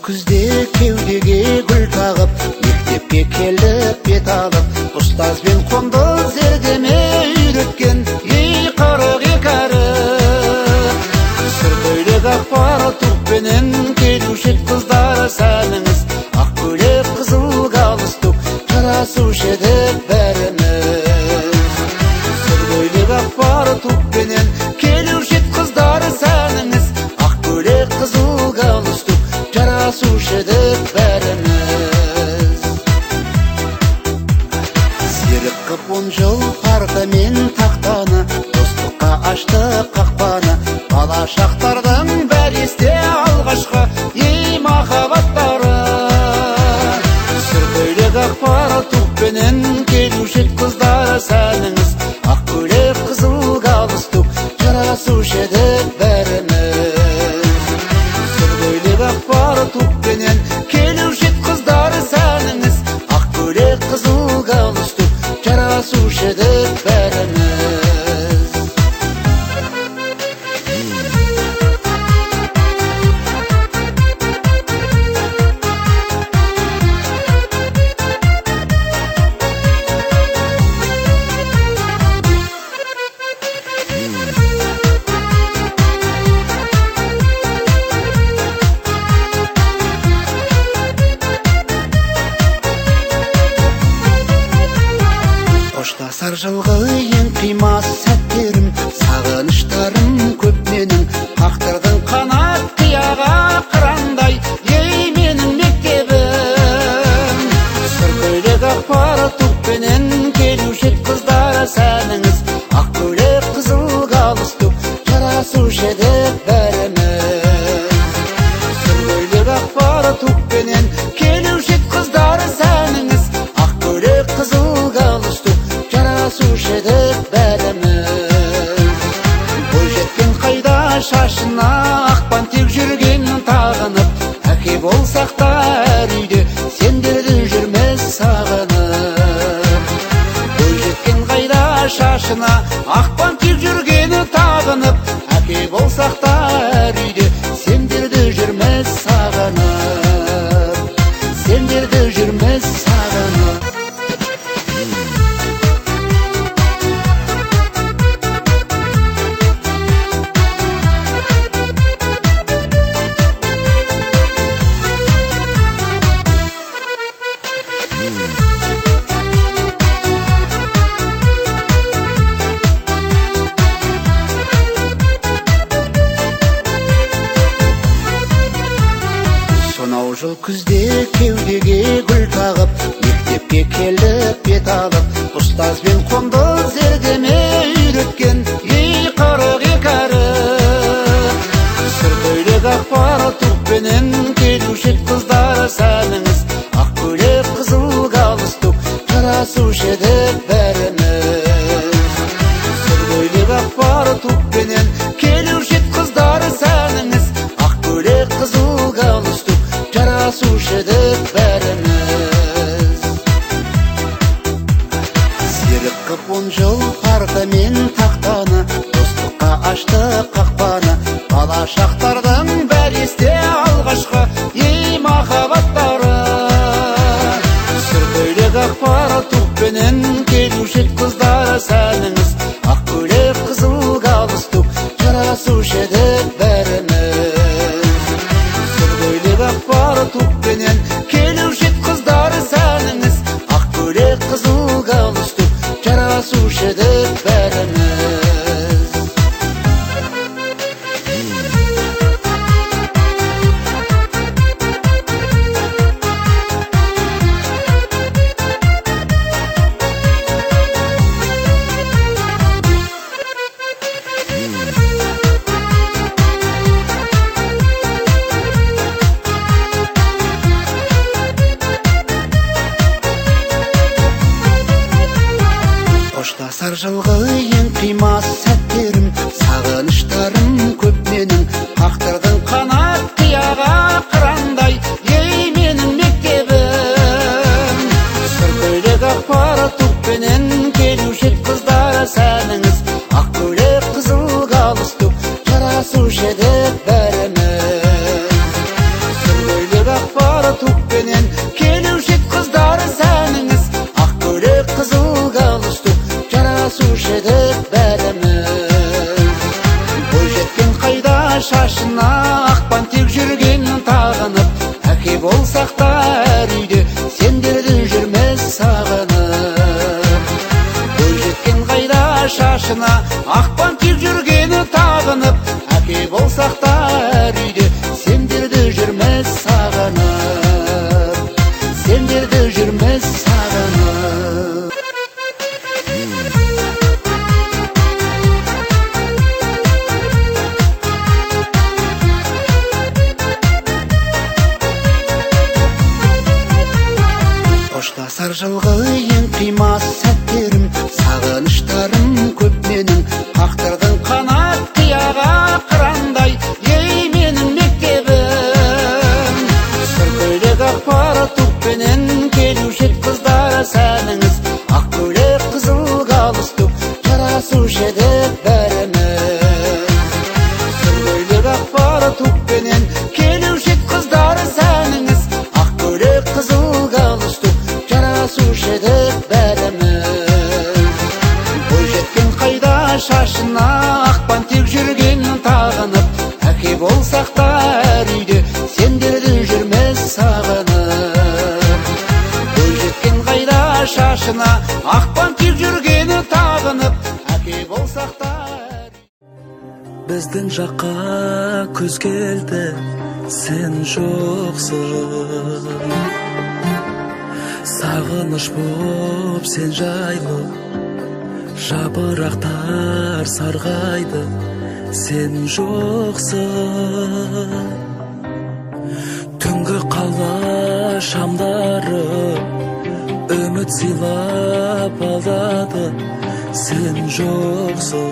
күзде кеудеге гүл тағып, мектепке келіп бет алып, ұстазбен қондыз зердеме үйреткен ей қырық екі әрі. Сыр көйлек ақпар тұқпенен келуші ед қыздар сәніңіз, ақ көйлек қызыл галстук жарасушы еді бәріміз. Сыр көйлек ақпар тұқпенен келуші ед қыздар сәніңіз, ақ көйлек қызыл галстук жарасушы еді бәріміз. Серік қып 10 жыл парта мен тақтаны, достыққа ашты қақпаны, бала шақтардың бәр есте алғашқы ей махаббаттары. Сыр көйлек ақпар тұқпенен келуші ед қыздар сәніңіз, ақ көйлек қызыл галстук жарасушы еді бәріміз. Сыр көйлек ақпар тұқпенен келуші ед қыздар сәніңіз, ақ көйлек қызыл галстук жарасушы еді бәріміз. Қоштасар жылғы ең қимас сәттерім, сағыныштарым көп менің, қақтырдың қанат қияға қырандай ей менің мектебім. Сыр көйлек ақпар тұқпенен келуші ед қыздар сәніңіз, ақ көйлек қызыл галстук жарасушы еді бәріміз. Сыр көйлек ақпар тұқпенен келуші ед қыздар сәніңіз, ақ көйлек қызыл галстук жарасушы еді бәріміз. Бойжеткен қайда шашына ақ бантик жүргенін тағынып, әке болсақ та әр үйде сендерді жүрмес сағынып. Бойжеткен қайда шашына ақ бантик жүргенін тағынып, әке болсақ та әр үйде сендерді жүрмес сағынып. Сендерді жүрмес сағынып. Сонау жыл күзде кеудеге гүл тағып, мектепке келіп бет алып, ұстазбен қондыз зердеме үйреткен ей қырық екі әрі. Сыр көйлек ақпар тұқпенен келуші ед қыздар сәніңіз, ақ көйлек қызыл галстук жарасушы еді бәріміз. Сыр көйлек ақпар тұқпенен келуші ед қыздар сәніңіз, ақ көйлек қызыл галстук жарасушы еді бәріміз. Серік қып 10 жыл парта мен тақтаны, достыққа ашты қақпаны, бала шақтардың бәр есте алғашқы ей махаббаттары. Сыр көйлек ақпар тұқпенен келуші ед қыздар сәніңіз, ақ көйлек қызыл галстук жарасушы еді бәріміз. Сыр көйлек ақпар тұқпенен келуші ед қыздар сәніңіз, ақ көйлек қызыл галстук жарасушы еді бәріміз. Қоштасар жылғы ең қимас сәттерім, сағыныштарым көп менің, қақтырдың қанат қияға қырандай ей менің мектебім. Сыр көйлек ақпар тұқпенен келуші ед қыздар сәніңіз, ақ көйлек қызыл галстук жарасушы еді бәріміз. Сыр көйлек ақпан тек жүргені тағынып, әке болсақтар үйде, сендерді жүрмес сағынып, сендерді жүрмес сағынып. Қоштасар жылғы ең қимас сәттерім, сағыныштарым көп менің, қақтырдың қанат қияға қырандай, ей менің мектебім. Сүркөйлек ақпар тұқпенен келуші ед қыздар сәніңіз, ақ көйлек қызыл галстук жарасушы едік бәріміз. Сүркөйлек ақпар тұқпенен келуші ед қыздар сәніңіз, ақ көйлек қызыл галстук жарасушы едік бәріміз. Бойжеткен қайда шашына, ақпан тек жүргенін тағынып, әке болсақтар үйде, сендерді жүрмес сағынып. Бойжеткен қайда шашына, ақпан тек жүргені тағынып, әке болсақтар. Біздің жаққа күз келді, сен жоқсың. Сағыныш боп сен жайлы, жапырақтар сарғайды, сен жоқсың. Түнгі қала шамдары үміт сыйлап алдады, сен жоқсың.